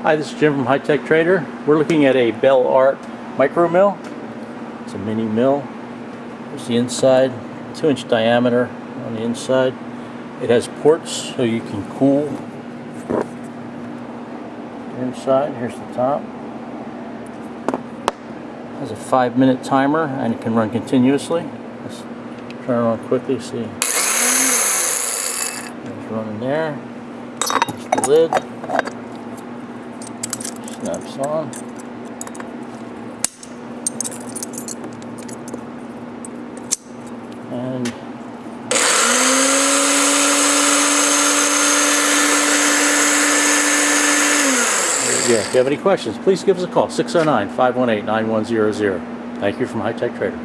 Hi, this is Jim from High Tech Trader. We're looking at a Bell Art micro mill. It's a mini mill. There's the inside, 2-inch diameter on the inside. It has ports so you can cool the inside. Here's the top. It has a 5-minute timer and it can run continuously. Let's turn it on quickly, see. It's running there. There's the lid. Snaps on. And yeah, if you have any questions, please give us a call, 609-518-9100. Thank you from High Tech Trader.